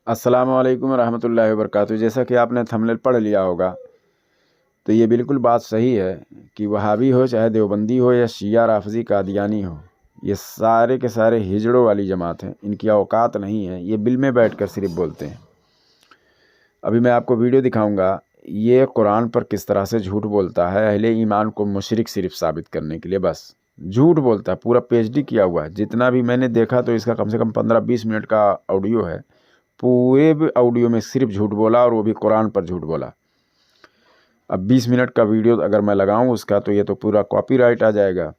अस्सलाम वालेकुम रहमतुल्लाहि वबरकातुहू। जैसा कि आपने थंबनेल पढ़ लिया होगा, तो ये बिल्कुल बात सही है कि वहाबी हो चाहे देवबंदी हो या शिया राफजी कादियानी हो, ये सारे के सारे हिजड़ों वाली जमात हैं। इनकी औकात नहीं है, ये बिल में बैठ कर सिर्फ बोलते हैं। अभी मैं आपको वीडियो दिखाऊंगा, ये कुरान पर किस तरह से झूठ बोलता है अहले ईमान को मुशरिक सिर्फ साबित करने के लिए। बस झूठ बोलता है, पूरा पीएचडी किया हुआ है। जितना भी मैंने देखा तो इसका कम से कम 15-20 मिनट का ऑडियो है। पूरे ऑडियो में सिर्फ झूठ बोला, और वो भी कुरान पर झूठ बोला। अब 20 मिनट का वीडियो अगर मैं लगाऊं उसका, तो ये तो पूरा कॉपीराइट आ जाएगा।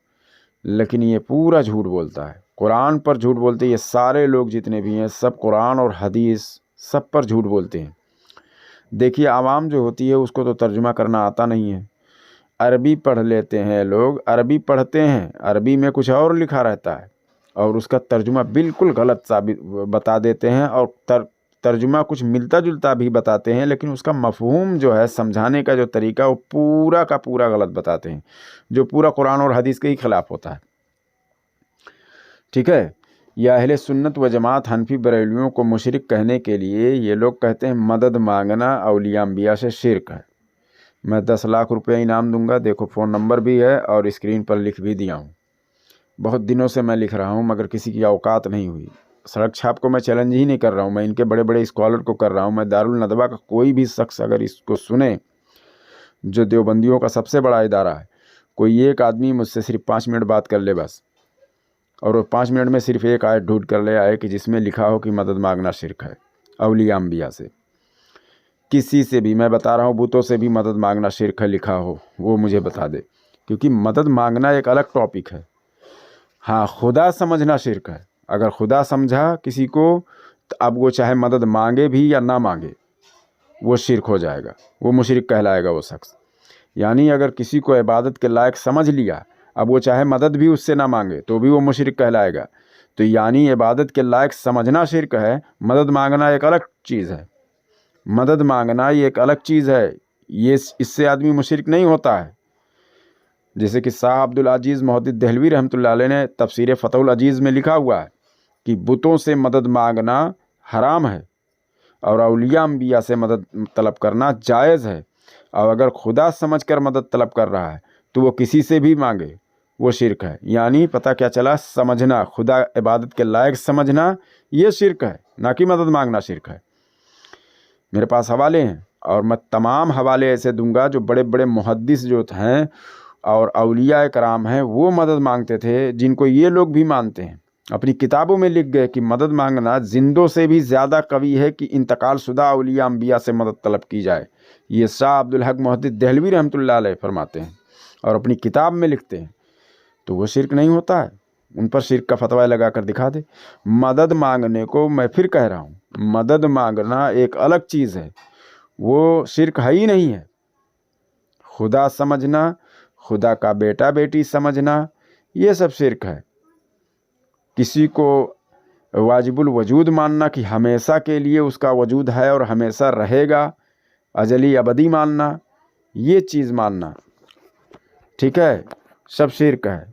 लेकिन ये पूरा झूठ बोलता है, कुरान पर झूठ बोलते हैं। ये सारे लोग जितने भी हैं सब कुरान और हदीस सब पर झूठ बोलते हैं। देखिए, आवाम जो होती है उसको तो तर्जुमा करना आता नहीं है। अरबी पढ़ लेते हैं लोग, अरबी पढ़ते हैं, अरबी में कुछ और लिखा रहता है और उसका तर्जुमा बिल्कुल गलत साबित बता देते हैं, और तर्जुमा कुछ मिलता जुलता भी बताते हैं, लेकिन उसका मफहूम जो है, समझाने का जो तरीका, वो पूरा का पूरा गलत बताते हैं, जो पूरा कुरान और हदीस के ही खिलाफ होता है। ठीक है। या अहले सुन्नत व जमात हनफी बरेलियों को मुशरिक कहने के लिए ये लोग कहते हैं मदद मांगना औलिया अंबिया से शिरक है। मैं 10 लाख रुपये इनाम दूंगा। देखो, फ़ोन नंबर भी है और स्क्रीन पर लिख भी दिया हूँ। बहुत दिनों से मैं लिख रहा हूँ, मगर किसी की औकात नहीं हुई। सड़क छाप को मैं चैलेंज ही नहीं कर रहा हूँ, मैं इनके बड़े बड़े स्कॉलर को कर रहा हूँ। मैं दारुल नदवा का कोई भी शख्स अगर इसको सुने, जो देवबंदियों का सबसे बड़ा इदारा है, कोई एक आदमी मुझसे सिर्फ 5 मिनट बात कर ले बस, और वो 5 मिनट में सिर्फ एक आयत ढूंढ कर ले आए कि जिसमें लिखा हो कि मदद मांगना शिरक है औलिया अंबिया से। किसी से भी, मैं बता रहा हूँ, बुतों से भी मदद मांगना शिरक है लिखा हो, वो मुझे बता दे। क्योंकि मदद मांगना एक अलग टॉपिक है। हाँ, खुदा समझना शिरक है। अगर खुदा समझा किसी को, तो अब वो चाहे मदद मांगे भी या ना मांगे, वो शिरक हो जाएगा, वो मुशरिक कहलाएगा वो शख्स। यानी अगर किसी को इबादत के लायक समझ लिया, अब वो चाहे मदद भी उससे ना मांगे तो भी वो मुशरिक कहलाएगा। तो यानी इबादत के लायक समझना शिरक है, मदद मांगना एक अलग चीज़ है। मदद मांगना ये एक अलग चीज़ है, ये इससे आदमी मुशरिक नहीं होता है। जैसे कि शाह अब्दुल अजीज़ मोहद्दिद देहलवी रहमतुल्लाह अलैह ने तफसीर फतहुल अजीज़ में लिखा हुआ है कि बुतों से मदद मांगना हराम है और औलिया अंबिया से मदद तलब करना जायज़ है। और अगर खुदा समझ कर मदद तलब कर रहा है तो वो किसी से भी मांगे, वो शिरक है। यानी पता क्या चला, समझना, खुदा इबादत के लायक समझना, ये शिरक है, ना कि मदद मांगना शिरक है। मेरे पास हवाले हैं और मैं तमाम हवाले ऐसे दूंगा जो बड़े बड़े मुहद्दिस जो हैं और औलिया कराम हैं, वो मदद मांगते थे, जिनको ये लोग भी मानते हैं। अपनी किताबों में लिख गए कि मदद मांगना जिंदों से भी ज़्यादा कवी है कि इंतकाल शुदा औलिया अंबिया से मदद तलब की जाए। ये शाह अब्दुल हक मोहद्दिद देहलवी रहमतुल्लाह अलैह फरमाते हैं और अपनी किताब में लिखते हैं। तो वो शिरक नहीं होता है। उन पर शिरक का फतवा लगा कर दिखा दे। मदद मांगने को मैं फिर कह रहा हूँ, मदद मांगना एक अलग चीज़ है, वो शिरक है ही नहीं है। खुदा समझना, खुदा का बेटा बेटी समझना, ये सब शिरक है। किसी को वाजिबुल वजूद मानना कि हमेशा के लिए उसका वजूद है और हमेशा रहेगा, अजली अबदी मानना, ये चीज़ मानना, ठीक है, सब शिरक है।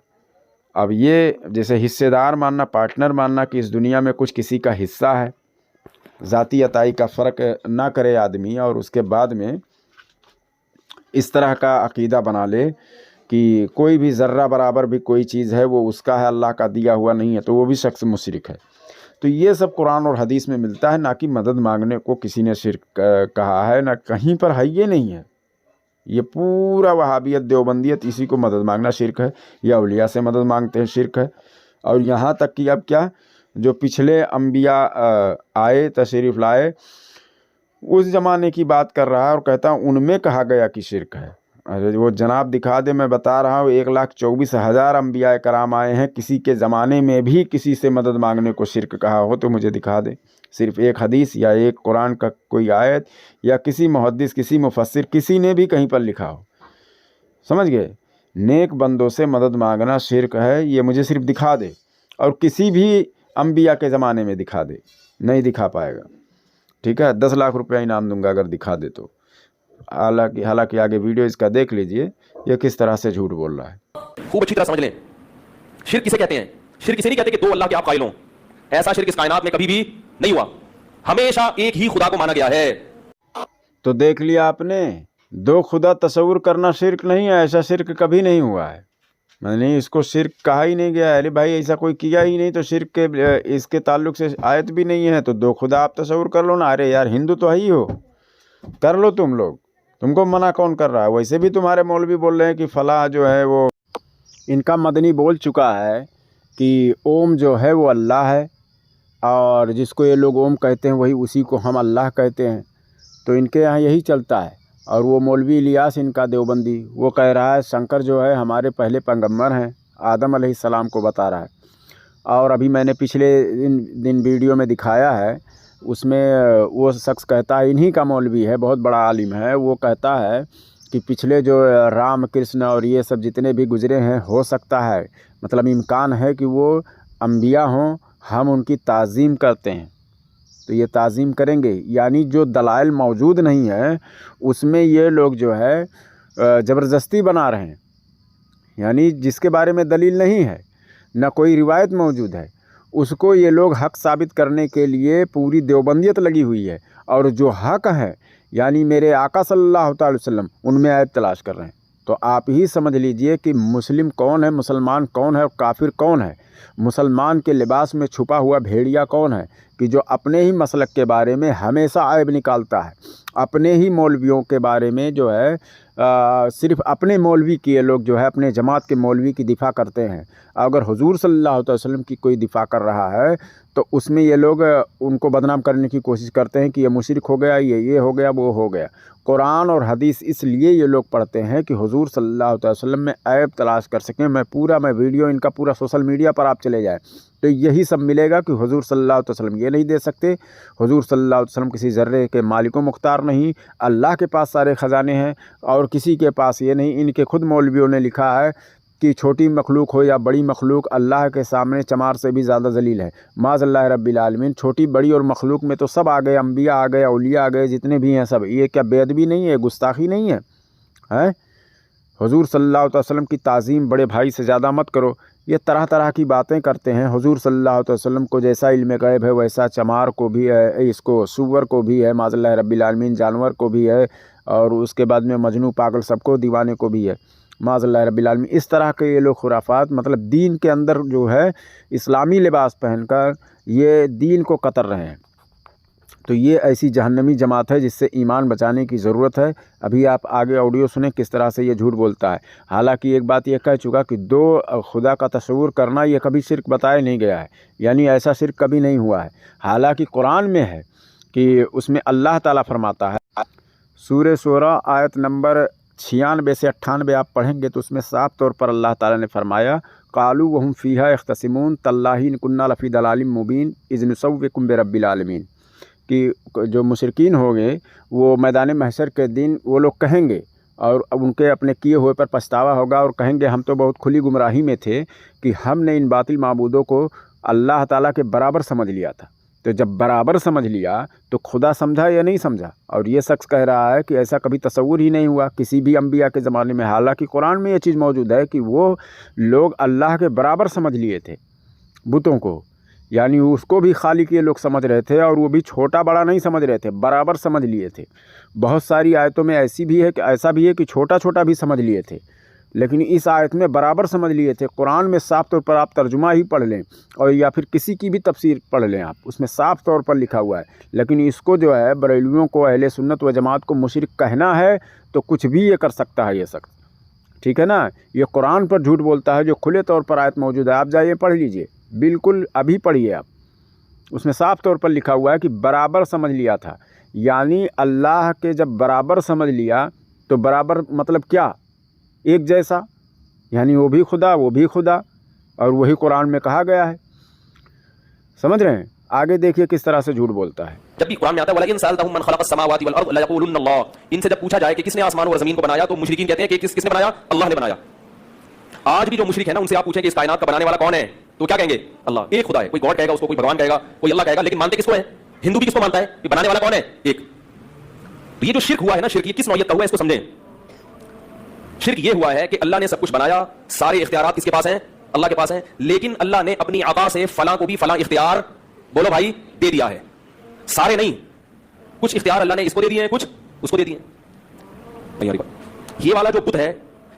अब ये जैसे हिस्सेदार मानना, पार्टनर मानना कि इस दुनिया में कुछ किसी का हिस्सा है, ज़ाती अताई का फ़र्क ना करे आदमी, और उसके बाद में इस तरह का अकीदा बना ले कि कोई भी ज़र्रा बराबर भी कोई चीज़ है वो उसका है, अल्लाह का दिया हुआ नहीं है, तो वो भी शख्स मुशरिक है। तो ये सब कुरान और हदीस में मिलता है, ना कि मदद मांगने को किसी ने शिरक कहा है, ना कहीं पर है, ये नहीं है। ये पूरा वहाबियत देवबंदियत, इसी को मदद मांगना शिरक है, या औलिया से मदद मांगते हैं शिरक है। और यहाँ तक कि अब क्या, जो पिछले अंबिया आए, तशरीफ़ लाए, उस ज़माने की बात कर रहा है और कहता हूँ उनमें कहा गया कि शिरक है। अरे वो जनाब दिखा दे, मैं बता रहा हूँ 1,24,000 अंबिया कराम आए हैं, किसी के ज़माने में भी किसी से मदद मांगने को शिरक कहा हो तो मुझे दिखा दे। सिर्फ एक हदीस या एक कुरान का कोई आयत या किसी मुहद्दिस, किसी मुफस्सिर, किसी ने भी कहीं पर लिखा हो। समझ गए? नेक बंदों से मदद मांगना शिरक है, ये मुझे सिर्फ दिखा दे, और किसी भी अंबिया के ज़माने में दिखा दे। नहीं दिखा पाएगा, ठीक है, 10 लाख रुपया इनाम दूंगा अगर दिखा दे तो। हालांकि आगे वीडियो इसका देख लीजिए, ये किस तरह से झूठ बोल रहा है। खूब अच्छी तरह समझ लें, शिर्क किसे कहते हैं। शिर्क किसे नहीं कहते कि दो अल्लाह के आप कायल हों। ऐसा शिर्क इस कायनात में कभी भी नहीं हुआ। ہمیشہ ایک ہی خدا کو مانا گیا ہے۔ تو دیکھ لیا آپ نے، دو خدا تصور کرنا شرک نہیں ہے، ایسا شرک کبھی نہیں ہوا ہے، میں نے اس کو شرک کہا ہی نہیں گیا ہے۔ ارے بھائی ایسا کوئی کیا ہی نہیں تو شرک کے اس کے تعلق سے آیت بھی نہیں ہے، تو دو خدا آپ تصور کر لو نا۔ ارے یار ہندو تو ہی ہو، کر لو تم لوگ، تم کو منع کون کر رہا ہے؟ ویسے بھی تمہارے مولوی بول رہے ہیں کہ فلاں جو ہے وہ، ان کا مدنی بول چکا ہے کہ اوم جو ہے وہ اللہ ہے، اور جس کو یہ لوگ اوم کہتے ہیں وہی اسی کو ہم اللہ کہتے ہیں، تو ان کے یہاں یہی چلتا ہے۔ اور وہ مولوی الیاس ان کا دیوبندی، وہ کہہ رہا ہے شنکر جو ہے ہمارے پہلے پیغمبر ہیں، آدم علیہ السلام کو بتا رہا ہے۔ اور ابھی میں نے پچھلے دن ویڈیو میں دکھایا ہے، اس میں وہ شخص کہتا ہے، انہی کا مولوی ہے، بہت بڑا عالم ہے، وہ کہتا ہے کہ پچھلے جو رام کرشن اور یہ سب جتنے بھی گزرے ہیں، ہو سکتا ہے، مطلب امکان ہے کہ وہ انبیاء ہوں، ہم ان کی تعظیم کرتے ہیں تو یہ تعظیم کریں گے۔ یعنی جو دلائل موجود نہیں ہے اس میں یہ لوگ جو ہے زبردستی بنا رہے ہیں، یعنی جس کے بارے میں دلیل نہیں ہے، نہ کوئی روایت موجود ہے، اس کو یہ لوگ حق ثابت کرنے کے لیے پوری دیوبندیت لگی ہوئی ہے، اور جو حق ہے یعنی میرے آقا صلی اللہ تعالی وسلم، ان میں عیب تلاش کر رہے ہیں۔ تو آپ ہی سمجھ لیجئے کہ مسلم کون ہے، مسلمان کون ہے اور کافر کون ہے۔ مسلمان کے لباس میں چھپا ہوا بھیڑیا کون ہے کہ جو اپنے ہی مسلک کے بارے میں ہمیشہ عیب نکالتا ہے، اپنے ہی مولویوں کے بارے میں جو ہے صرف اپنے مولوی کی یہ لوگ جو ہے اپنے جماعت کے مولوی کی دفاع کرتے ہیں۔ اگر حضور صلی اللہ علیہ وسلم کی کوئی دفاع کر رہا ہے تو اس میں یہ لوگ ان کو بدنام کرنے کی کوشش کرتے ہیں کہ یہ مشرک ہو گیا، یہ ہو گیا، وہ ہو گیا۔ قرآن اور حدیث اس لیے یہ لوگ پڑھتے ہیں کہ حضور صلی اللہ علیہ وسلم میں عیب تلاش کر سکیں۔ میں ویڈیو ان کا پورا سوشل میڈیا پر آپ چلے جائیں تو یہی سب ملے گا کہ حضور صلی اللہ علیہ وسلم یہ نہیں دے سکتے، حضور صلی اللہ علیہ وسلم کسی ذرے کے مالک و مختار نہیں، اللہ کے پاس سارے خزانے ہیں اور کسی کے پاس یہ نہیں۔ ان کے خود مولویوں نے لکھا ہے کہ چھوٹی مخلوق ہو یا بڑی مخلوق اللہ کے سامنے چمار سے بھی زیادہ ذلیل ہے، معاذ اللہ رب العالمین۔ چھوٹی بڑی اور مخلوق میں تو سب آ گئے، انبیاء آ گئے، اولیاء آ گئے، جتنے بھی ہیں سب۔ یہ کیا بے ادبی نہیں ہے، گستاخی نہیں ہے؟ حضور صلی اللہ علیہ وسلم کی تعظیم بڑے بھائی سے زیادہ مت کرو۔ یہ طرح طرح کی باتیں کرتے ہیں۔ حضور صلی اللہ علیہ وسلم کو جیسا علم غیب ہے ویسا چمار کو بھی ہے، اس کو سور کو بھی ہے، معاذ اللہ رب العالمین، جانور کو بھی ہے، اور اس کے بعد میں مجنون پاگل سب کو، دیوانے کو بھی ہے، معاذ اللہ رب العالمین۔ اس طرح کے یہ لوگ خرافات، مطلب دین کے اندر جو ہے اسلامی لباس پہن کر یہ دین کو قتل رہے ہیں۔ تو یہ ایسی جہنمی جماعت ہے جس سے ایمان بچانے کی ضرورت ہے۔ ابھی آپ آگے آڈیو سنیں کس طرح سے یہ جھوٹ بولتا ہے۔ حالانکہ ایک بات یہ کہہ چکا کہ دو خدا کا تصور کرنا یہ کبھی شرک بتایا نہیں گیا ہے، یعنی ایسا شرک کبھی نہیں ہوا ہے۔ حالانکہ قرآن میں ہے کہ اس میں اللہ تعالیٰ فرماتا ہے، سورہ شورى آیت نمبر 96 سے 98 آپ پڑھیں گے تو اس میں صاف طور پر اللہ تعالیٰ نے فرمایا، قالوا وهم فیہا یختصمون تاللہ ان کنا لفی ضلال مبین اذ نسویکم برب العالمین، کہ جو مشرکین ہوں گے وہ میدان محشر کے دن وہ لوگ کہیں گے، اور ان کے اپنے کیے ہوئے پر پچھتاوا ہوگا، اور کہیں گے ہم تو بہت کھلی گمراہی میں تھے کہ ہم نے ان باطل معبودوں کو اللہ تعالیٰ کے برابر سمجھ لیا تھا۔ تو جب برابر سمجھ لیا تو خدا سمجھا یا نہیں سمجھا؟ اور یہ شخص کہہ رہا ہے کہ ایسا کبھی تصور ہی نہیں ہوا کسی بھی انبیاء کے زمانے میں۔ حالانکہ قرآن میں یہ چیز موجود ہے کہ وہ لوگ اللہ کے برابر سمجھ لیے تھے بتوں کو، یعنی اس کو بھی خالق یہ لوگ سمجھ رہے تھے، اور وہ بھی چھوٹا بڑا نہیں سمجھ رہے تھے، برابر سمجھ لیے تھے۔ بہت ساری آیتوں میں ایسی بھی ہے کہ ایسا بھی ہے کہ چھوٹا چھوٹا بھی سمجھ لیے تھے، لیکن اس آیت میں برابر سمجھ لیے تھے۔ قرآن میں صاف طور پر آپ ترجمہ ہی پڑھ لیں اور یا پھر کسی کی بھی تفسیر پڑھ لیں آپ، اس میں صاف طور پر لکھا ہوا ہے۔ لیکن اس کو جو ہے بریلویوں کو، اہل سنت و جماعت کو مشرک کہنا ہے تو کچھ بھی یہ کر سکتا ہے یہ شخص، ٹھیک ہے نا۔ یہ قرآن پر جھوٹ بولتا ہے، جو کھلے طور پر آیت موجود ہے، آپ جائیے پڑھ لیجئے، بالکل ابھی پڑھیے آپ، اس میں صاف طور پر لکھا ہوا ہے کہ برابر سمجھ لیا تھا۔ یعنی اللہ کے جب برابر سمجھ لیا تو برابر مطلب کیا؟ ایک جیسا، یعنی وہ بھی خدا وہ بھی خدا، اور وہی قرآن میں کہا گیا ہے۔ سمجھ رہے ہیں؟ آگے دیکھیے کس طرح سے جھوٹ بولتا ہے۔ جب بھی قرآن میں آتا ہے وَلَئِن سَأَلْتَهُم مَّن خَلَقَ السَّمَاوَاتِ وَالْأَرْضَ لَيَقُولُنَّ اللَّهُ، ان سے جب پوچھا جائے کہ کس نے آسمان اور زمین کو بنایا تو مشرکین کہتے ہیں کہ کس نے بنایا؟ اللہ نے بنایا۔ آج بھی جو مشرک ہے نا، ان سے آپ پوچھیں کہ اس کائنات کا بنانے والا کون ہے تو کیا کہیں گے؟ اللہ، ایک خدا ہے۔ کوئی گاڈ کہے گا اس کو، کوئی بھگوان کہے گا، کوئی اللہ کہے گا، لیکن مانتے کس کو ہے؟ ہندو بھی کس کو مانتا ہے کہ بنانے والا کون ہے؟ ایک۔ تو یہ جو شرک ہوا ہے نا، شرک یہ کس نوعیت کا ہوا ہے اس کو سمجھیں۔ شرک یہ ہوا ہے کہ اللہ نے سب کچھ بنایا، سارے اختیارات کس کے پاس ہیں؟ اللہ کے پاس ہیں، لیکن اللہ نے اپنی عطا سے فلاں کو بھی فلاں اختیار، بولو بھائی، دے دیا ہے۔ سارے نہیں, کچھ اختیار اللہ نے اس کو دے دیے ہیں, کچھ اس کو دے دیے ہیں. یہ والا جو بت ہے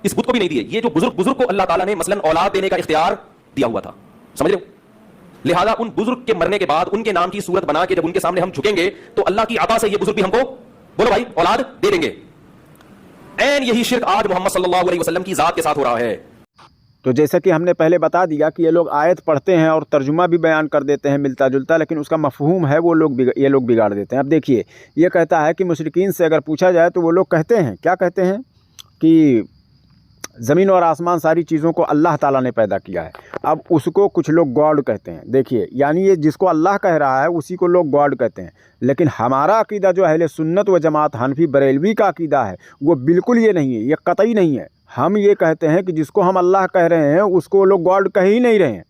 اس بت کو بھی نہیں دیے. یہ جو بزرگ کو اللہ تعالیٰ نے مثلا اولاد دینے کا اختیار دیا ہوا تھا, سمجھ رہے ہو؟ لہذا ان بزرگ کے مرنے کے بعد ان کے نام کی صورت بنا کے جب ان کے سامنے ہم جھکیں گے تو اللہ کی عطا سے یہ بزرگ بھی ہم کو بولو بھائی اولاد دے دیں گے. این یہی شرک آج محمد صلی اللہ علیہ وسلم کی ذات کے ساتھ ہو رہا ہے. تو جیسا کہ ہم نے پہلے بتا دیا کہ یہ لوگ آیت پڑھتے ہیں اور ترجمہ بھی بیان کر دیتے ہیں ملتا جلتا, لیکن اس کا مفہوم ہے وہ یہ لوگ بگاڑ دیتے ہیں. اب دیکھیے, یہ کہتا ہے کہ مشرکین سے اگر پوچھا جائے تو وہ لوگ کہتے ہیں, کیا کہتے ہیں کہ زمین اور آسمان ساری چیزوں کو اللہ تعالیٰ نے پیدا کیا ہے. اب اس کو کچھ لوگ گاڈ کہتے ہیں. دیکھیے, یعنی یہ جس کو اللہ کہہ رہا ہے اسی کو لوگ گاڈ کہتے ہیں. لیکن ہمارا عقیدہ جو اہل سنت و جماعت حنفی بریلوی کا عقیدہ ہے وہ بالکل یہ نہیں ہے, یہ قطعی نہیں ہے. ہم یہ کہتے ہیں کہ جس کو ہم اللہ کہہ رہے ہیں اس کو لوگ گاڈ کہہ ہی نہیں رہے ہیں,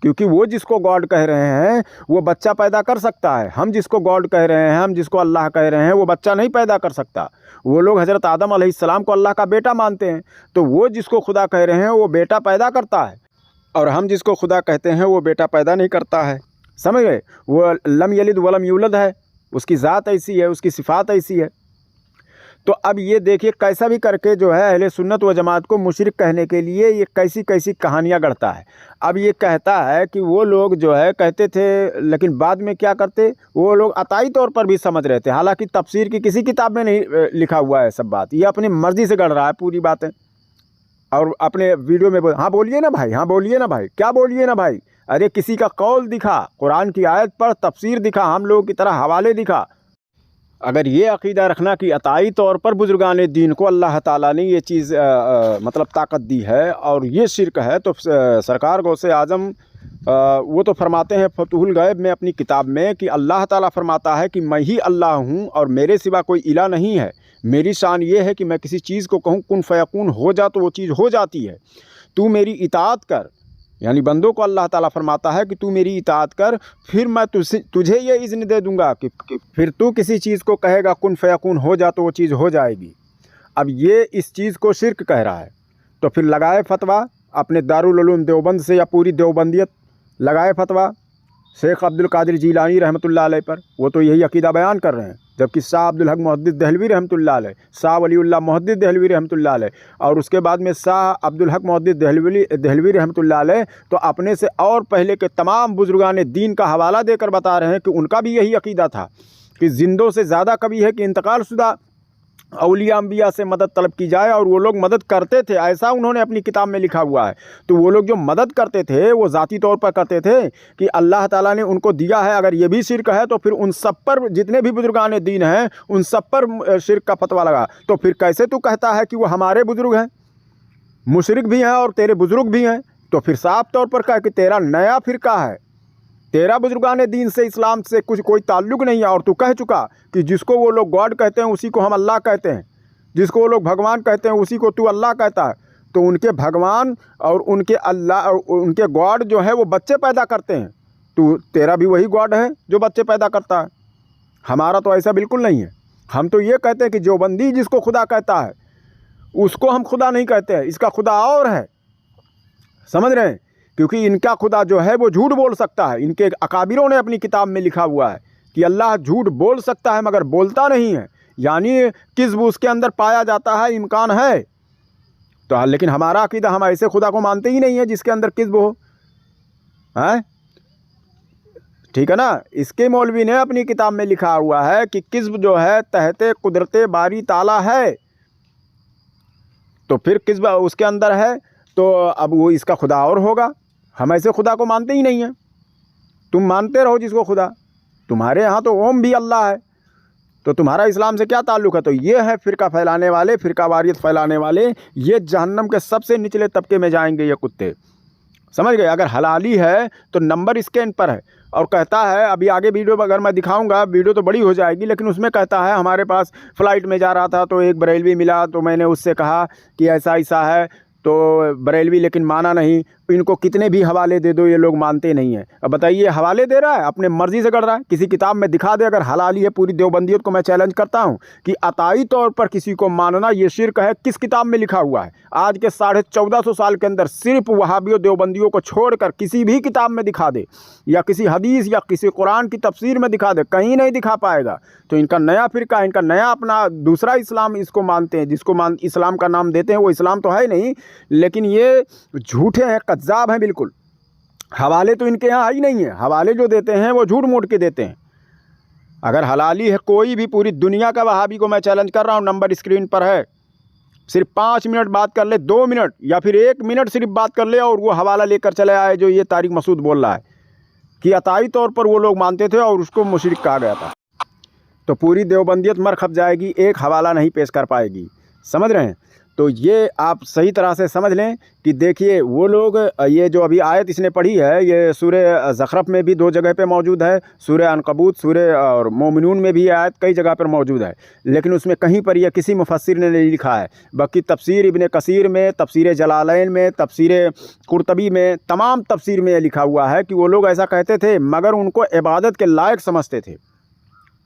کیونکہ وہ جس کو گاڈ کہہ رہے ہیں وہ بچہ پیدا کر سکتا ہے. ہم جس کو گاڈ کہہ رہے ہیں, ہم جس کو اللہ کہہ رہے ہیں وہ بچہ نہیں پیدا کر سکتا. وہ لوگ حضرت آدم علیہ السلام کو اللہ کا بیٹا مانتے ہیں, تو وہ جس کو خدا کہہ رہے ہیں وہ بیٹا پیدا کرتا ہے, اور ہم جس کو خدا کہتے ہیں وہ بیٹا پیدا نہیں کرتا ہے. سمجھ گئے؟ وہ لم یلد ولم یولد ہے, اس کی ذات ایسی ہے, اس کی صفات ایسی ہے. تو اب یہ دیکھیے کیسا بھی کر کے جو ہے اہل سنت و جماعت کو مشرک کہنے کے لیے یہ کیسی کیسی کہانیاں گڑھتا ہے. اب یہ کہتا ہے کہ وہ لوگ جو ہے کہتے تھے, لیکن بعد میں کیا کرتے, وہ لوگ عطائی طور پر بھی سمجھ رہے تھے, حالانکہ تفسیر کی کسی کتاب میں نہیں لکھا ہوا ہے سب بات. یہ اپنی مرضی سے گڑھ رہا ہے پوری باتیں, اور اپنے ویڈیو میں ہاں بولیے نا بھائی, ہاں بولیے نا بھائی, کیا بولیے نا بھائی. ارے کسی کا قول دکھا, قرآن کی آیت پر تفسیر دکھا, ہم لوگوں کی طرح حوالے دکھا. اگر یہ عقیدہ رکھنا کہ عطائی طور پر بزرگان دین کو اللہ تعالیٰ نے یہ چیز مطلب طاقت دی ہے اور یہ شرک ہے, تو سرکار غوث اعظم وہ تو فرماتے ہیں فتح الغیب میں اپنی کتاب میں کہ اللہ تعالیٰ فرماتا ہے کہ میں ہی اللہ ہوں اور میرے سوا کوئی الہ نہیں ہے. میری شان یہ ہے کہ میں کسی چیز کو کہوں کن فیکون ہو جا تو وہ چیز ہو جاتی ہے. تو میری اطاعت کر, یعنی بندوں کو اللہ تعالیٰ فرماتا ہے کہ تو میری اطاعت کر, پھر میں تجھے یہ اذن دے دوں گا کہ پھر تو کسی چیز کو کہے گا کن فیکون ہو جا تو وہ چیز ہو جائے گی. اب یہ اس چیز کو شرک کہہ رہا ہے, تو پھر لگائے فتویٰ اپنے دارالعلوم دیوبند سے یا پوری دیوبندیت لگائے فتویٰ شیخ عبد القادر جیلانی رحمۃ اللہ علیہ پر, وہ تو یہی عقیدہ بیان کر رہے ہیں. جبکہ شاہ عبد الحق محدث دہلوی رحمۃ اللہ علیہ, شاہ ولی اللہ محدث دہلوی رحمۃ اللہ علیہ, اور اس کے بعد میں شاہ عبد الحق محدث دہلوی رحمۃ اللہ علیہ تو اپنے سے اور پہلے کے تمام بزرگان دین کا حوالہ دے کر بتا رہے ہیں کہ ان کا بھی یہی عقیدہ تھا کہ زندوں سے زیادہ کبھی ہے کہ انتقال شدہ اولیاء انبیاء سے مدد طلب کی جائے, اور وہ لوگ مدد کرتے تھے, ایسا انہوں نے اپنی کتاب میں لکھا ہوا ہے. تو وہ لوگ جو مدد کرتے تھے وہ ذاتی طور پر کرتے تھے کہ اللہ تعالیٰ نے ان کو دیا ہے. اگر یہ بھی شرک ہے تو پھر ان سب پر جتنے بھی بزرگان دین ہیں ان سب پر شرک کا فتویٰ لگا. تو پھر کیسے تو کہتا ہے کہ وہ ہمارے بزرگ ہیں, مشرک بھی ہیں اور تیرے بزرگ بھی ہیں؟ تو پھر صاف طور پر کہا کہ تیرا نیا فرقہ ہے, تیرا بزرگان دین سے اسلام سے کوئی تعلق نہیں ہے. اور تو کہہ چکا کہ جس کو وہ لوگ گاڈ کہتے ہیں اسی کو ہم اللہ کہتے ہیں, جس کو وہ لوگ بھگوان کہتے ہیں اسی کو تو اللہ کہتا ہے. تو ان کے بھگوان اور ان کے اللہ ان کے گاڈ جو ہے وہ بچے پیدا کرتے ہیں, تو تیرا بھی وہی گاڈ ہے جو بچے پیدا کرتا ہے. ہمارا تو ایسا بالکل نہیں ہے. ہم تو یہ کہتے ہیں کہ جو بندی جس کو خدا کہتا ہے اس کو ہم خدا نہیں کہتے ہیں, اس کا خدا اور ہے. سمجھ رہے ہیں؟ کیونکہ ان کا خدا جو ہے وہ جھوٹ بول سکتا ہے. ان کے اکابروں نے اپنی کتاب میں لکھا ہوا ہے کہ اللہ جھوٹ بول سکتا ہے مگر بولتا نہیں ہے, یعنی کذب اس کے اندر پایا جاتا ہے, امکان ہے. تو لیکن ہمارا عقیدہ, ہم ایسے خدا کو مانتے ہی نہیں ہیں جس کے اندر کذب ہو. ٹھیک ہے نا. اس کے مولوی نے اپنی کتاب میں لکھا ہوا ہے کہ کذب جو ہے تحت قدرت باری تعالیٰ ہے, تو پھر کذب اس کے اندر ہے تو اب وہ اس کا خدا اور ہوگا. ہم ایسے خدا کو مانتے ہی نہیں ہیں. تم مانتے رہو جس کو خدا, تمہارے ہاں تو اوم بھی اللہ ہے, تو تمہارا اسلام سے کیا تعلق ہے؟ تو یہ ہے فرقہ پھیلانے والے, فرقہ واریت پھیلانے والے, یہ جہنم کے سب سے نچلے طبقے میں جائیں گے یہ کتے. سمجھ گئے؟ اگر حلالی ہے تو نمبر اسکین پر ہے, اور کہتا ہے ابھی آگے ویڈیو اگر میں دکھاؤں گا, ویڈیو تو بڑی ہو جائے گی, لیکن اس میں کہتا ہے ہمارے پاس فلائٹ میں جا رہا تھا تو ایک بریلوی ملا, تو میں نے اس سے کہا کہ ایسا ایسا ہے, تو بریلوی لیکن مانا نہیں. इनको कितने भी हवाले दे दो ये लोग मानते नहीं हैं। अब बताइए हवाले दे रहा है, अपने मर्जी से कर रहा है। किसी किताब में दिखा दे अगर हलाली है। पूरी देवबंदियत को मैं चैलेंज करता हूँ कि अताई तौर पर किसी को मानना ये शिर्क है। किस किताब में लिखा हुआ है? आज के 1450 साल के अंदर सिर्फ वहाबियों देवबंदियों को छोड़कर किसी भी किताब में दिखा दे, या किसी हदीस या किसी कुरान की तफसीर में दिखा दे, कहीं नहीं दिखा पाएगा। तो इनका नया फ़िरका, इनका नया अपना दूसरा इस्लाम इसको मानते हैं, जिसको इस्लाम का नाम देते हैं। वो इस्लाम तो है नहीं, लेकिन ये झूठे हैं, कज्जाब हैं बिल्कुल। हवाले तो इनके यहाँ ही नहीं है। हवाले जो देते हैं वो झूठ मूठ के देते हैं। अगर हलाली है कोई भी पूरी दुनिया का वहाबी को मैं चैलेंज कर रहा हूँ, नंबर स्क्रीन पर है, सिर्फ 5 मिनट बात कर ले, 2 मिनट या फिर 1 मिनट सिर्फ बात कर ले, और वो हवाला लेकर चले आए जो ये तारिक मसूद बोल रहा है कि अताई तौर पर वो लोग मानते थे और उसको मुशरिक कहा गया था। तो पूरी देवबंदियत मर खप जाएगी, एक हवाला नहीं पेश कर पाएगी। समझ रहे हैं? तो ये आप सही तरह से समझ लें कि देखिए वो लोग, ये जो अभी आयत इसने पढ़ी है ये सूरह ज़ख़रफ़ में भी 2 जगह पे मौजूद है, सूरह अनकबूत, सूरह और मोमिनून में भी आयत कई जगह पर मौजूद है, लेकिन उसमें कहीं पर यह किसी मुफस्सिर ने नहीं लिखा है। बाकी तफसीर इब्न कसीर में, तफसीर जलालैन में, तफसीर कुर्तबी में, तमाम तफसीर में लिखा हुआ है कि वो लोग ऐसा कहते थे मगर उनको इबादत के लायक समझते थे।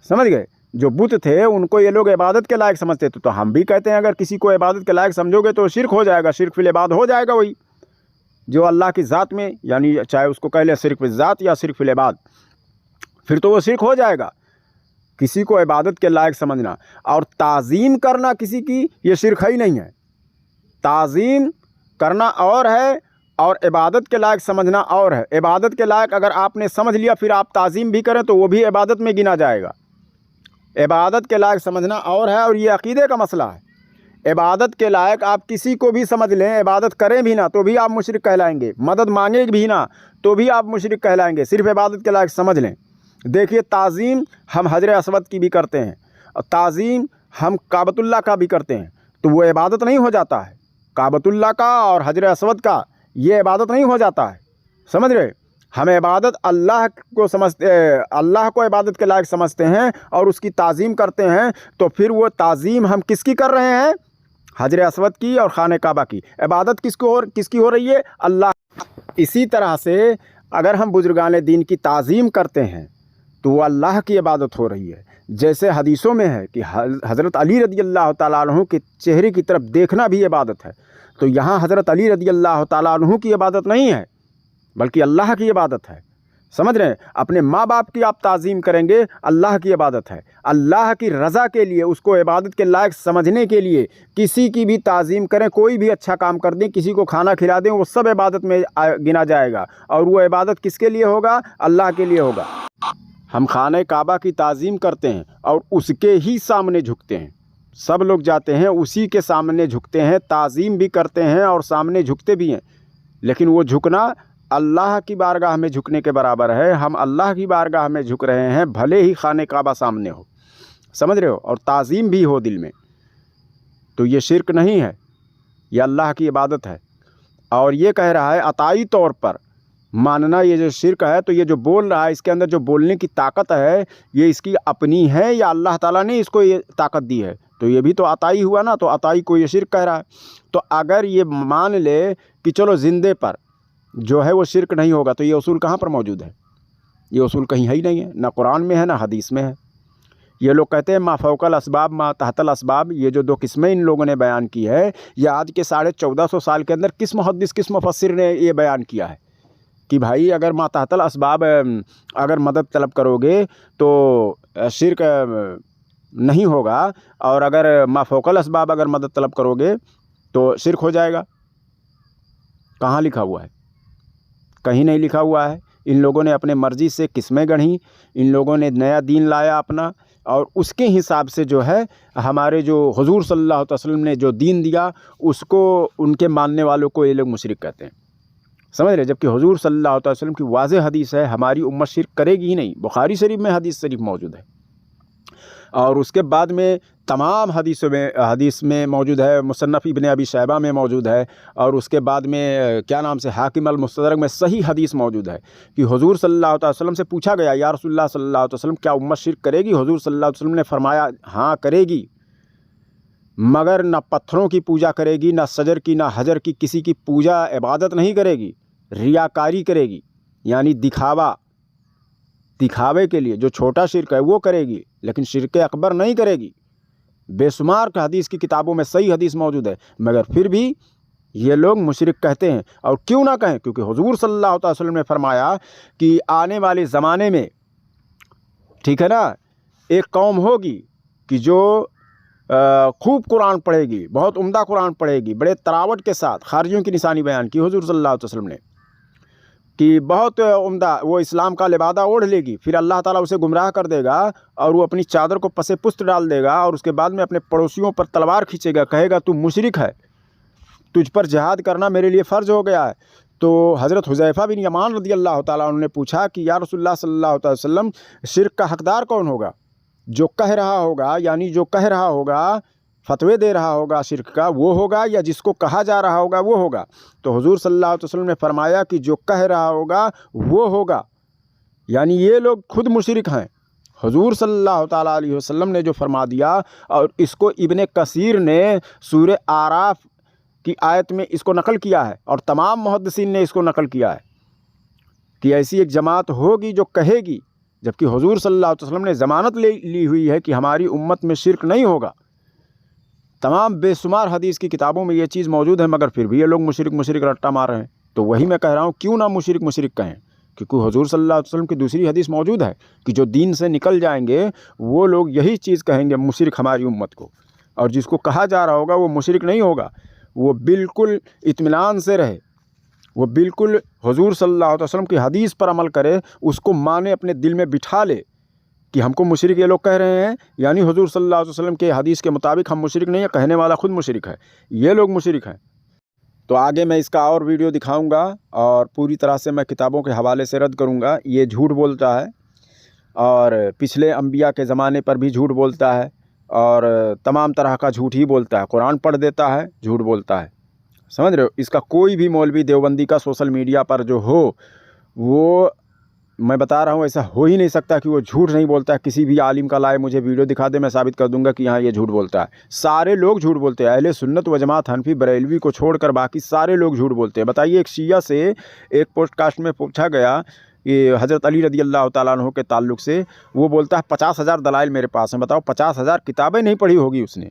समझ गए? जो बुत थे उनको ये लोग इबादत के लायक समझते थे। तो हम भी कहते हैं अगर किसी को इबादत के लायक समझोगे तो शिरक हो जाएगा, शिरक फिल इबाद हो जाएगा। वही जो अल्लाह की ज़ात में, यानी चाहे उसको कह ले शिरक फिल ज़ात या शिरक फिल इबाद, फिर तो वो शिरक हो जाएगा। किसी को इबादत के लायक समझना और ताज़ीम करना किसी की, ये शिरक ही नहीं है। ताज़ीम करना और है और इबादत के लायक समझना और है। इबादत के लायक अगर आपने समझ लिया फिर आप ताज़ीम भी करें तो वो भी इबादत में गिना जाएगा। इबादत के लायक समझना और है, और ये अक़ीदे का मसला है। इबादत के लायक आप किसी को भी समझ लें, इबादत करें भी ना तो भी आप मुशरिक कहलाएंगे, मदद मांगे भी ना तो भी आप मुशरिक कहलाएंगे। सिर्फ इबादत के लायक समझ लें। देखिए ताज़ीम हम हजर अस्वद की भी करते हैं और ताज़ीम हम काबतुल्लाह का भी करते हैं, तो वो इबादत नहीं हो जाता है। काबतुल्लाह का और हजर अस्वद का ये इबादत नहीं हो जाता है। समझ रहे? हम इबादत अल्लाह को समझते, अल्लाह को इबादत के लायक समझते हैं और उसकी ताज़ीम करते हैं। तो फिर वो ताज़ीम हम किसकी कर रहे हैं? हजर अस्वद की और खाने काबा की। इबादत किसकी हो रही है? अल्लाह। इसी तरह से अगर हम बुजुर्गान दीन की ताज़ीम करते हैं तो वो अल्लाह की इबादत हो रही है। जैसे हदीसों में है कि हज़रत अली रज़ी अल्लाह तआला अन्हु के चेहरे की तरफ देखना भी इबादत है। तो यहाँ हज़रत अली रज़ी अल्लाह तआला अन्हु की इबादत नहीं है बल्कि अल्लाह की इबादत है। समझ रहे हैं? अपने माँ बाप की आप ताज़ीम करेंगे, अल्लाह की इबादत है। अल्लाह की रज़ा के लिए, उसको इबादत के लायक समझने के लिए किसी की भी ताज़ीम करें, कोई भी अच्छा काम कर दें, किसी को खाना खिला दें, वो सब इबादत में गिना जाएगा। और वो इबादत किसके लिए होगा? अल्लाह के लिए होगा। हम खाने काबा की ताज़ीम करते हैं और उसके ही सामने झुकते हैं। सब लोग जाते हैं उसी के सामने झुकते हैं, ताज़ीम भी करते हैं और सामने झुकते भी हैं, लेकिन वो झुकना अल्लाह की बारगाह में झुकने के बराबर है। हम अल्लाह की बारगाह में झुक रहे हैं, भले ही खाने काबा सामने हो। समझ रहे हो? और ताज़ीम भी हो दिल में, तो ये शिरक नहीं है, ये अल्लाह की इबादत है। और ये कह रहा है अताई तौर पर मानना ये जो शिरक है, तो ये जो बोल रहा है इसके अंदर जो बोलने की ताकत है ये इसकी अपनी है या अल्लाह ताला ने इसको ये ताकत दी है? तो ये भी तो अताई हुआ ना, तो अताई को ये शिरक कह रहा है। तो अगर ये मान ले कि चलो ज़िंदे पर जो है वो शिरक नहीं होगा, तो ये उसूल कहाँ पर मौजूद है? ये उसूल कहीं है ही नहीं है, ना कुरान में है ना हदीस में है। ये लोग कहते हैं मा फ़ौकल असबाब मा तहतल असबाब। ये जो 2 किस्में इन लोगों ने बयान की है, ये आज के 1450 साल के अंदर किस मुहद्दिस किस मुफस्सिर ने ये बयान किया है कि भाई अगर मा तहतल असबाब अगर मदद तलब करोगे तो शिरक नहीं होगा, और अगर मा फ़ौकल असबाब अगर मदद तलब करोगे तो शिरक हो जाएगा। कहाँ लिखा हुआ है? कहीं नहीं लिखा हुआ है। इन लोगों ने अपने मर्ज़ी से किस्में गढ़ी, इन लोगों ने नया दीन लाया अपना, और उसके हिसाब से जो है हमारे जो हुज़ूर सल्लल्लाहु अलैहि वसल्लम ने जो दीन दिया उसको उनके मानने वालों को ये लोग मुशरिक कहते हैं। समझ रहे? जबकि हुज़ूर सल्लल्लाहु अलैहि वसल्लम की वाज़ेह हदीस है हमारी उम्मत शिरक करेगी ही नहीं। बुखारी शरीफ में हदीस शरीफ मौजूद है, और उसके बाद में तमाम हदीस में मौजूद है, मुसन्नफ़ इब्न अबी शैबा में मौजूद है, और उसके बाद में क्या नाम से हाकिम अल मुस्तदरक में सही हदीस मौजूद है कि हुज़ूर सल्लल्लाहु अलैहि वसल्लम से पूछा गया या रसूलुल्लाह सल्लल्लाहु अलैहि वसल्लम क्या उम्मत शिरक करेगी? हुज़ूर सल्लल्लाहु अलैहि वसल्लम ने फरमाया हाँ करेगी, मगर ना पत्थरों की पूजा करेगी, ना सजर की, ना हजर की, किसी की पूजा इबादत नहीं करेगी। रियाकारी करेगी, यानी दिखावे के लिए जो छोटा शिरक है वो करेगी, लेकिन शिरक अकबर नहीं करेगी। बेशुमार हदीस की किताबों में सही हदीस मौजूद है, मगर फिर भी ये लोग मुशरिक कहते हैं। और क्यों ना कहें, क्योंकि हुजूर सल्लल्लाहु अलैहि वसल्लम ने फरमाया कि आने वाले ज़माने में, ठीक है ना, एक कौम होगी कि जो खूब कुरान पढ़ेगी, बहुत उम्दा कुरान पढ़ेगी, बड़े तरावट के साथ। खारजियों की निशानी बयान की हुजूर सल्लल्लाहु अलैहि वसल्लम ने कि बहुत उम्दा वो इस्लाम का लिबादा ओढ़ लेगी, फिर अल्लाह ताला उसे गुमराह कर देगा और वो अपनी चादर को पसे पुस्त डाल देगा और उसके बाद में अपने पड़ोसियों पर तलवार खींचेगा, कहेगा तू मुशरिक है, तुझ पर जिहाद करना मेरे लिए फ़र्ज हो गया है। तो हज़रत हुज़ैफ़ा बिन यमान रज़ी अल्लाह ताला अन्हु ने पूछा कि या रसूलुल्लाह सल्लल्लाहु अलैहि वसल्लम, शिर्क का हकदार कौन होगा? जो कह रहा होगा, यानी जो कह रहा होगा, फतवे दे रहा होगा शिर्क का, वो होगा, या जिसको कहा जा रहा होगा वो होगा? तो हुजूर सल्लल्लाहु अलैहि वसल्लम ने फरमाया कि जो कह रहा होगा वो होगा, यानी ये लोग खुद मुशरिक हैं। हुजूर सल्लल्लाहु ताला अलैहि वसल्लम ने जो फरमा दिया, और इसको इब्ने कसीर ने सूरह आराफ की आयत में इसको नकल किया है, और तमाम मुहद्दिसीन ने इसको नकल किया है कि ऐसी एक जमात होगी जो कहेगी, जबकि हुजूर सल्लल्लाहु अलैहि वसल्लम ने ज़मानत ली हुई है कि हमारी उम्मत में शिर्क नहीं होगा। तमाम बेशुमार हदीस की किताबों में ये चीज़ मौजूद है, मगर फिर भी ये लोग मुशरिक रट्टा मार रहे हैं। तो वही मैं कह रहा हूँ, क्यों ना मुशरिक कहें, क्योंकि हुजूर सल्लल्लाहु अलैहि वसल्लम की दूसरी हदीस मौजूद है कि जो दीन से निकल जाएंगे वो लोग यही चीज़ कहेंगे मुशरिक हमारी उम्मत को, और जिसको कहा जा रहा होगा वो मुशरिक नहीं होगा। वो बिल्कुल इत्मीनान से रहे, वो बिल्कुल हुजूर सल्लल्लाहु अलैहि वसल्लम की हदीस पर अमल करे, उसको माने, अपने दिल में बिठा ले कि हमको मुशरिक ये लोग कह रहे हैं, यानी हुजूर सल्लल्लाहु अलैहि वसल्लम के हदीस के मुताबिक हम मुशरिक नहीं है, कहने वाला खुद मुशरिक है, ये लोग मुशरिक हैं। तो आगे मैं इसका और वीडियो दिखाऊंगा और पूरी तरह से मैं किताबों के हवाले से रद्द करूंगा। ये झूठ बोलता है और पिछले अंबिया के ज़माने पर भी झूठ बोलता है और तमाम तरह का झूठ ही बोलता है। कुरान पढ़ देता है, झूठ बोलता है, समझ रहे हो। इसका कोई भी मौलवी देवबंदी का सोशल मीडिया पर जो हो, वो मैं बता रहा हूँ, ऐसा हो ही नहीं सकता कि वो झूठ नहीं बोलता है। किसी भी आलिम का लाए मुझे वीडियो दिखा दे, मैं साबित कर दूंगा कि हाँ ये झूठ बोलता है। सारे लोग झूठ बोलते हैं, अहले सुन्नत व जमात, हनफी, बरेलवी को छोड़कर बाकी सारे लोग झूठ बोलते हैं। बताइए, एक शिया से एक पॉडकास्ट में पूछा गया ये हज़रत अली रज़ी अल्लाह ताला अन्हु के ताल्लुक़ से, वो बोलता है 50,000 दलाइल मेरे पास हैं। बताओ, 50,000 किताबें नहीं पढ़ी होगी उसने,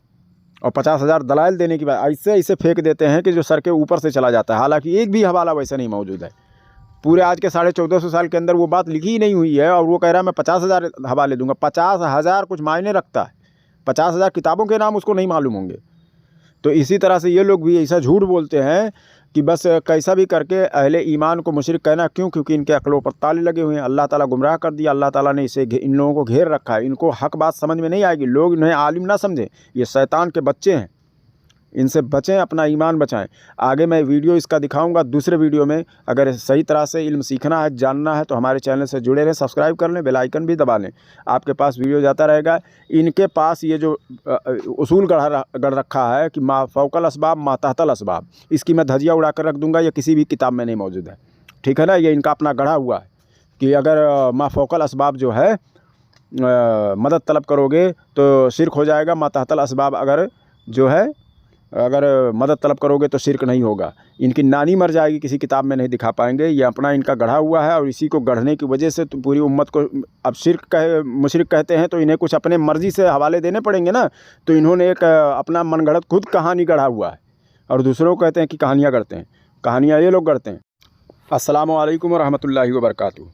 और 50,000 दलाइल देने की बात ऐसे फेंक देते हैं कि जो सर के ऊपर से चला जाता है। हालांकि एक भी हवाला वैसा नहीं मौजूद है। पूरे आज के 1450 साल के अंदर वो बात लिखी ही नहीं हुई है, और वो कह रहा है मैं 50,000 हवाले दूंगा। 50,000 कुछ मायने रखता है? 50,000 किताबों के नाम उसको नहीं मालूम होंगे। तो इसी तरह से ये लोग भी ऐसा झूठ बोलते हैं कि बस कैसा भी करके अहले ईमान को मुशरिक कहना। क्यों? क्योंकि इनके अक्लों पर ताले लगे हुए हैं। अल्लाह ताला गुमराह कर दिया, अल्लाह ताला ने इन लोगों को घेर रखा है। इनको हक बात समझ में नहीं आएगी, लोग इन्हें आलिम ना समझें, ये शैतान के बच्चे हैं। इनसे बचें, अपना ईमान बचाएं। आगे मैं वीडियो इसका दिखाऊंगा दूसरे वीडियो में। अगर सही तरह से इल्म सीखना है, जानना है, तो हमारे चैनल से जुड़े रहें, सब्सक्राइब कर लें, बेल आइकन भी दबा लें, आपके पास वीडियो जाता रहेगा। इनके पास ये जो उसूल गढ़ रखा है कि मा फ़ौकल असबाब मा तहतल असबाब, इसकी मैं धजिया उड़ा कर रख दूंगा, ये किसी भी किताब में नहीं मौजूद है, ठीक है ना। ये इनका अपना गढ़ा हुआ है कि अगर मा फ़ौकल असबाब जो है मदद तलब करोगे तो शिर्क हो जाएगा, मा तहतल असबाब अगर मदद तलब करोगे तो शिर्क नहीं होगा। इनकी नानी मर जाएगी, किसी किताब में नहीं दिखा पाएंगे। ये अपना इनका गढ़ा हुआ है, और इसी को गढ़ने की वजह से तो पूरी उम्मत को अब मुशरिक कहते हैं, तो इन्हें कुछ अपने मर्ज़ी से हवाले देने पड़ेंगे ना। तो इन्होंने एक अपना मनगढ़ंत खुद कहानी गढ़ा हुआ है, और दूसरों को कहते हैं कि कहानियाँ गढ़ते हैं। कहानियाँ ये लोग गढ़ते हैं। अस्सलामु अलैकुम व रहमतुल्लाहि व बरकातुहू।